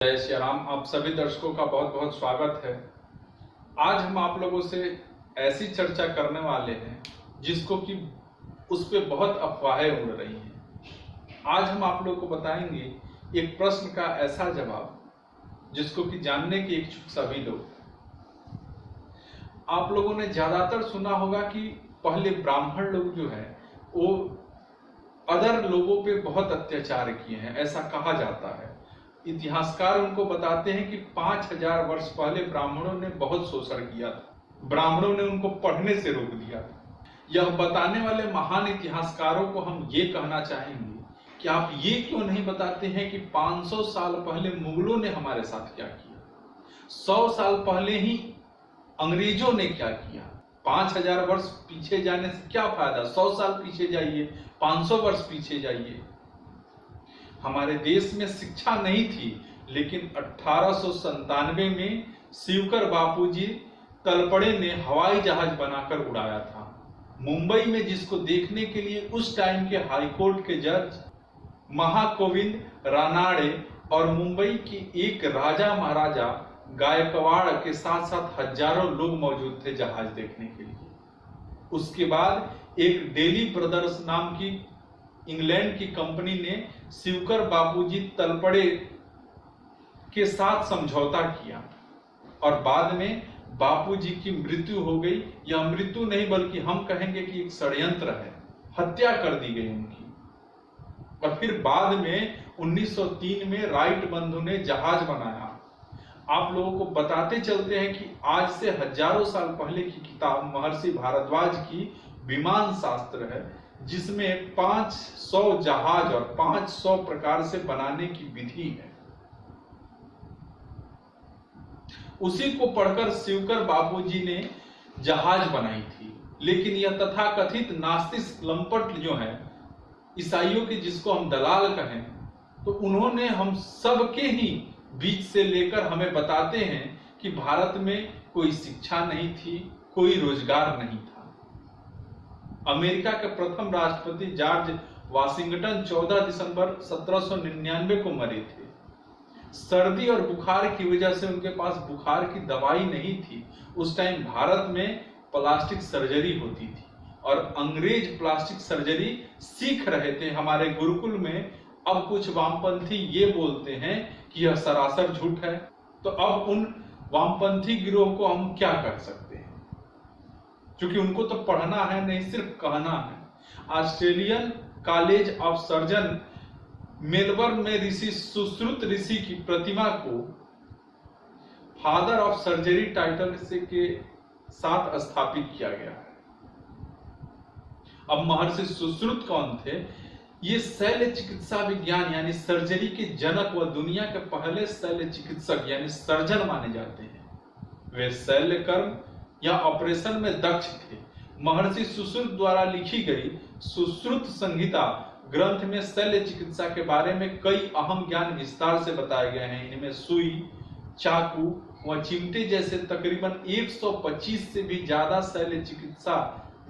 जय श्री राम। आप सभी दर्शकों का बहुत बहुत स्वागत है। आज हम आप लोगों से ऐसी चर्चा करने वाले हैं जिसको कि उस पे बहुत अफवाहें उड़ रही हैं। आज हम आप लोगों को बताएंगे एक प्रश्न का ऐसा जवाब जिसको कि जानने के इच्छुक सभी लोग। आप लोगों ने ज्यादातर सुना होगा कि पहले ब्राह्मण लोग जो है वो अदर लोगों पे बहुत अत्याचार किए हैं, ऐसा कहा जाता है। इतिहासकार उनको बताते हैं कि 5000 वर्ष पहले ब्राह्मणों ने बहुत शोषण किया था, ब्राह्मणों ने उनको पढ़ने से रोक दिया। यह बताने वाले महान इतिहासकारों को हम ये कहना चाहेंगे कि आप ये क्यों नहीं बताते हैं कि 500 साल पहले मुगलों ने हमारे साथ क्या किया, 100 साल पहले ही अंग्रेजों ने क्या किया। 5000 वर्ष पीछे जाने से क्या फायदा, 100 साल पीछे जाइए, 500 वर्ष पीछे जाइए। हमारे देश में शिक्षा नहीं थी, लेकिन 1897 में शिवकर बापूजी तलपड़े ने हवाई जहाज बनाकर उड़ाया था। मुंबई में जिसको देखने के लिए उस टाइम के हाईकोर्ट के जज महागोविंद रानाड़े और मुंबई के एक राजा महाराजा गायकवाड़ के साथ साथ हजारों लोग मौजूद थे जहाज देखने के लिए। उसके बाद एक डेली ब्रदर्स नाम की इंग्लैंड की कंपनी ने शिवकर बापूजी तलपड़े के साथ समझौता किया और बाद में बापूजी की मृत्यु हो गई। यह मृत्यु नहीं बल्कि हम कहेंगे कि एक षड्यंत्र है, हत्या कर दी गई उनकी। और फिर बाद में 1903 में राइट बंधु ने जहाज बनाया। आप लोगों को बताते चलते हैं कि आज से हजारों साल पहले की किताब महर्षि भारद्वाज की विमान शास्त्र है, जिसमें 500 जहाज और 500 प्रकार से बनाने की विधि है। उसी को पढ़कर शिवकर बापूजी ने जहाज बनाई थी। लेकिन यह तथाकथित नास्तिक लंपट जो है, ईसाइयों के जिसको हम दलाल कहें, तो उन्होंने हम सबके ही बीच से लेकर हमें बताते हैं कि भारत में कोई शिक्षा नहीं थी, कोई रोजगार नहीं था। अमेरिका के प्रथम राष्ट्रपति जॉर्ज वाशिंगटन 14 दिसंबर 1799 को मरे थे। सर्दी और बुखार की वजह से उनके पास बुखार की दवाई नहीं थी। उस टाइम भारत में प्लास्टिक सर्जरी होती थी और अंग्रेज प्लास्टिक सर्जरी सीख रहे थे हमारे गुरुकुल में। अब कुछ वामपंथी ये बोलते हैं कि यह सरासर झूठ है, तो अब उन वामपंथी गिरोह को हम क्या कर सकते हैं, क्योंकि उनको तो पढ़ना है नहीं सिर्फ कहना है। Australian college of surgeon Melbourne में ऋषि सुश्रुत ऋषि की प्रतिमा को फादर ऑफ सर्जरी टाइटल से के साथ स्थापित किया गया है। अब महर्षि सुश्रुत कौन थे? ये शल्य चिकित्सा विज्ञान यानी सर्जरी के जनक व दुनिया के पहले शल्य चिकित्सक यानी सर्जन माने जाते हैं। वे शल्य कर्म या ऑपरेशन में दक्ष थे। महर्षि सुश्रुत द्वारा लिखी गई सुश्रुत संहिता ग्रंथ में शल्य चिकित्सा के बारे में कई अहम ज्ञान विस्तार से बताए गए हैं। इनमें सुई, चाकू व चिमटे जैसे तकरीबन 125 से भी ज्यादा शल्य चिकित्सा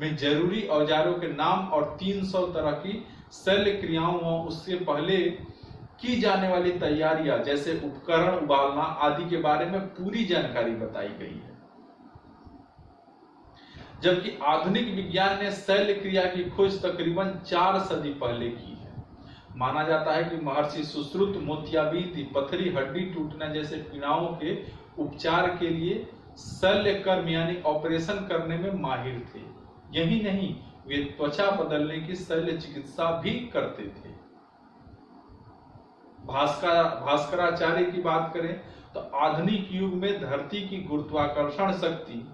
में जरूरी औजारों के नाम और 300 तरह की शल्य क्रियाओं व उससे पहले की जाने वाली तैयारियां जैसे उपकरण, उबालना आदि के बारे में पूरी जानकारी बताई गई है। जबकि आधुनिक विज्ञान ने शल्य क्रिया की खोज तकरीबन 4 सदी पहले की है। माना जाता है कि महर्षि सुश्रुत मोतियाबिंद, पथरी, हड्डी टूटना जैसे पीड़ाओं के उपचार के लिए शल्य कर्म यानी ऑपरेशन करने में माहिर थे। यही नहीं, वे त्वचा बदलने की शल्य चिकित्सा भी करते थे। भास्कराचार्य की बात करें तो आधुनिक युग में धरती की गुरुत्वाकर्षण शक्ति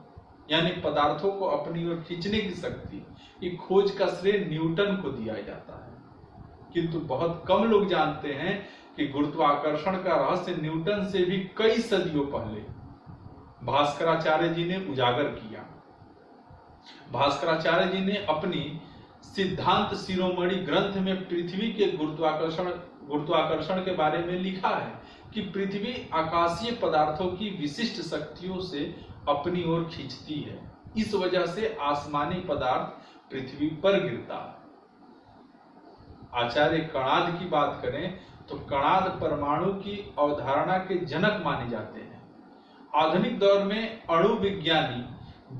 यानी पदार्थों को अपनी ओर खींचने की शक्ति की खोज का श्रेय न्यूटन को दिया जाता है। किंतु बहुत कम लोग जानते हैं कि गुरुत्वाकर्षण का रहस्य न्यूटन से भी कई सदियों पहले भास्कराचार्य जी ने उजागर किया। भास्कराचार्य जी ने अपनी सिद्धांत शिरोमणि ग्रंथ में पृथ्वी के गुरुत्वाकर्षण के बारे में लिखा है कि पृथ्वी आकाशीय पदार्थों की विशिष्ट शक्तियों से अपनी ओर खींचती है। इस वजह से आसमानी पदार्थ पृथ्वी पर गिरता है। आचार्य कणाद की बात करें तो कणाद परमाणु की अवधारणा के जनक माने जाते हैं। आधुनिक दौर में अणु विज्ञानी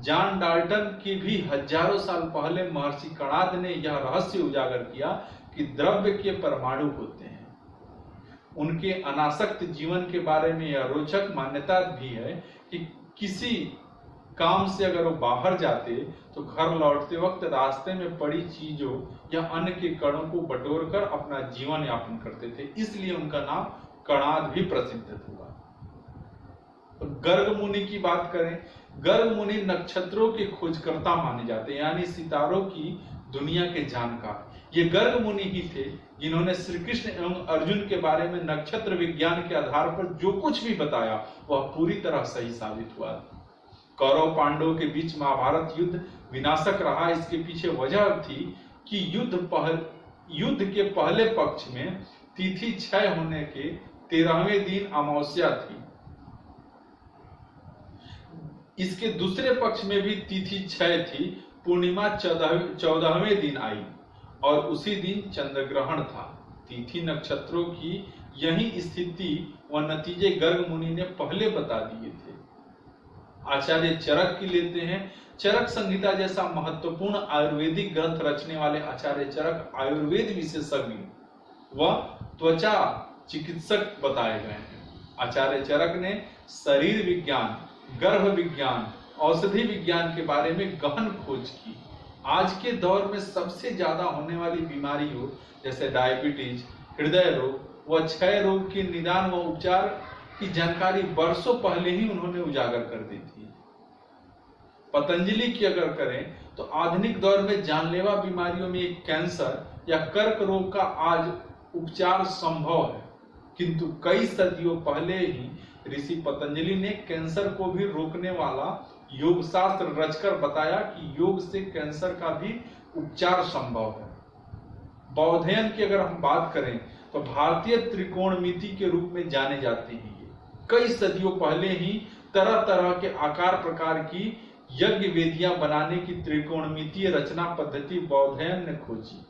जॉन डाल्टन की भी हजारों साल पहले महर्षि कणाद ने यह रहस्य उजागर किया कि द्रव्य के परमाणु होते हैं। उनके अनासक्त जीवन के बारे में यह रोचक मान्यता भी है कि किसी काम से अगर वो बाहर जाते तो घर लौटते वक्त रास्ते में पड़ी चीजों या अन्न के कणों को बटोरकर अपना जीवन यापन करते थे, इसलिए उनका नाम कणाद भी प्रसिद्ध हुआ। गर्ग मुनि की बात करें, गर्ग मुनि नक्षत्रों के खोजकर्ता माने जाते हैं, यानी सितारों की दुनिया के जानकार। ये गर्ग मुनि ही थे जिन्होंने श्री कृष्ण एवं अर्जुन के बारे में नक्षत्र विज्ञान के आधार पर जो कुछ भी बताया वह पूरी तरह सही साबित हुआ। कौरव पांडवों के बीच महाभारत युद्ध विनाशक रहा, इसके पीछे वजह थी कि युद्ध के पहले पक्ष में तिथि क्षय होने के 13वें दिन अमावस्या थी। इसके दूसरे पक्ष में भी तिथि क्षय थी, पूर्णिमा 14वें दिन आई और उसी दिन चंद्र ग्रहण था। तिथि नक्षत्रों की यही स्थिति व नतीजे गर्ग मुनि ने पहले बता दिए थे। आचार्य चरक की लेते हैं। चरक संहिता जैसा महत्वपूर्ण आयुर्वेदिक ग्रंथ रचने वाले आचार्य चरक आयुर्वेद विशेषज्ञ व त्वचा चिकित्सक बताए गए हैं। आचार्य चरक ने शरीर विज्ञान, गर्भ विज्ञान, औषधि विज्ञान के बारे में गहन खोज की। आज के दौर में सबसे ज्यादा होने वाली बीमारियों जैसे डायबिटीज, हृदय रोग व क्षय रोग के निदान व उपचार की जानकारी वर्षों पहले ही उन्होंने उजागर कर दी थी। पतंजलि की अगर करें तो आधुनिक दौर में जानलेवा बीमारियों में एक कैंसर या कर्क रोग का आज उपचार संभव है, किंतु कई सदियों पहले ही ऋषि पतंजलि ने कैंसर को भी रोकने वाला योग शास्त्र रचकर बताया कि योग से कैंसर का भी उपचार संभव है। बौद्धयन की अगर हम बात करें तो भारतीय त्रिकोणमिति के रूप में जाने जाते हैं। ये कई सदियों पहले ही तरह तरह के आकार प्रकार की यज्ञ वेदियां बनाने की त्रिकोणमितीय रचना पद्धति बौद्धयन ने खोजी।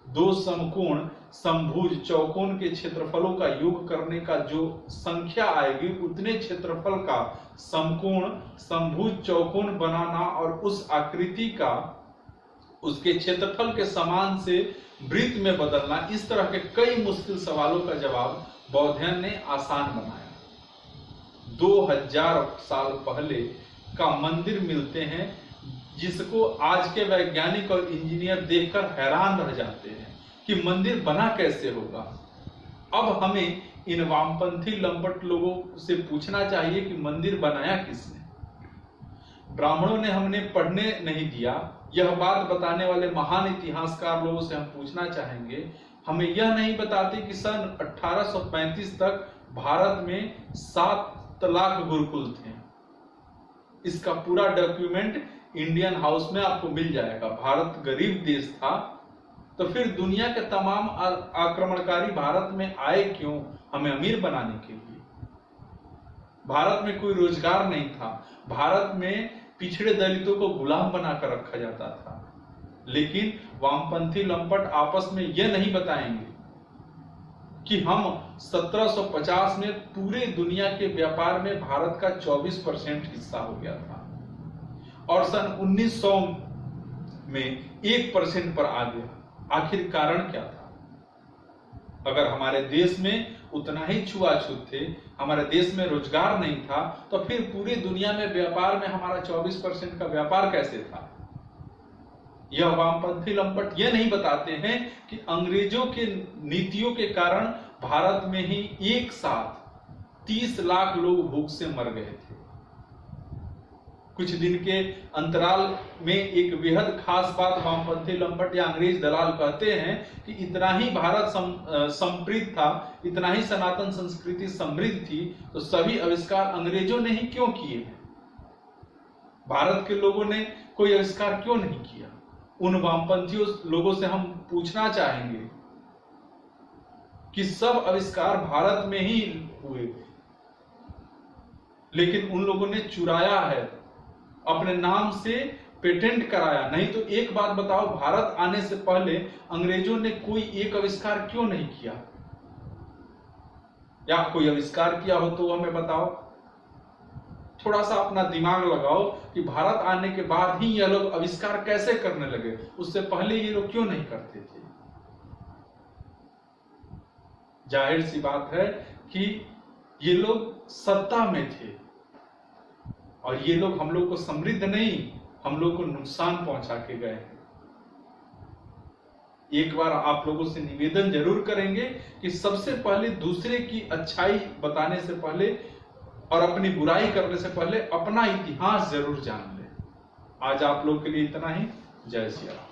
दो समकोण, समभुज, चौकोन के क्षेत्रफलों का योग करने का जो संख्या आएगी उतने क्षेत्रफल का समकोण, समभुज, चौकोन बनाना और उस आकृति का उसके क्षेत्रफल के समान से वृत्त में बदलना, इस तरह के कई मुश्किल सवालों का जवाब बौद्धयन ने आसान बनाया। 2000 साल पहले का मंदिर मिलते हैं जिसको आज के वैज्ञानिक और इंजीनियर देखकर हैरान रह जाते हैं कि मंदिर बना कैसे होगा। अब हमें इन वामपंथी लंपट लोगों से पूछना चाहिए कि मंदिर बनाया किसने। ब्राह्मणों ने हमें पढ़ने नहीं दिया, यह बात बताने वाले महान इतिहासकार लोगों से हम पूछना चाहेंगे। हमें यह नहीं बताते कि सन 1835 तक भारत में 7 लाख गुरुकुल थे। इसका पूरा डॉक्यूमेंट इंडियन हाउस में आपको मिल जाएगा। भारत गरीब देश था तो फिर दुनिया के तमाम आक्रमणकारी भारत में आए क्यों? हमें अमीर बनाने के लिए। भारत में कोई रोजगार नहीं था, भारत में पिछड़े दलितों को गुलाम बनाकर रखा जाता था। लेकिन वामपंथी लंपट आपस में यह नहीं बताएंगे कि हम 1750 में पूरे दुनिया के व्यापार में भारत का 24% हिस्सा हो गया था और सन 1900 में 1% पर आ गया। आखिर कारण क्या था? अगर हमारे देश में उतना ही छुआछूत थे, हमारे देश में रोजगार नहीं था, तो फिर पूरी दुनिया में व्यापार में हमारा 24% का व्यापार कैसे था? यह वामपंथी लंपट यह नहीं बताते हैं कि अंग्रेजों के नीतियों के कारण भारत में ही एक साथ 30 लाख लोग भूख से मर गए थे। कुछ दिन के अंतराल में एक बेहद खास बात वामपंथी लंपट या अंग्रेज दलाल कहते हैं कि इतना ही भारत समृद्ध था, इतना ही सनातन संस्कृति समृद्ध थी, तो सभी आविष्कार अंग्रेजों ने ही क्यों किए हैं? भारत के लोगों ने कोई आविष्कार क्यों नहीं किया? उन वामपंथियों लोगों से हम पूछना चाहेंगे कि सब आविष्कार भारत में ही हुए, लेकिन उन लोगों ने चुराया है, अपने नाम से पेटेंट कराया। नहीं तो एक बात बताओ, भारत आने से पहले अंग्रेजों ने कोई एक आविष्कार क्यों नहीं किया? या कोई आविष्कार किया हो तो हमें बताओ। थोड़ा सा अपना दिमाग लगाओ कि भारत आने के बाद ही ये लोग आविष्कार कैसे करने लगे, उससे पहले ये लोग क्यों नहीं करते थे। जाहिर सी बात है कि ये लोग सत्ता में थे और ये लोग हम लोग को समृद्ध नहीं, हम लोग को नुकसान पहुंचा के गए हैं। एक बार आप लोगों से निवेदन जरूर करेंगे कि सबसे पहले दूसरे की अच्छाई बताने से पहले और अपनी बुराई करने से पहले अपना इतिहास जरूर जान ले। आज आप लोग के लिए इतना ही। जय श्री राम।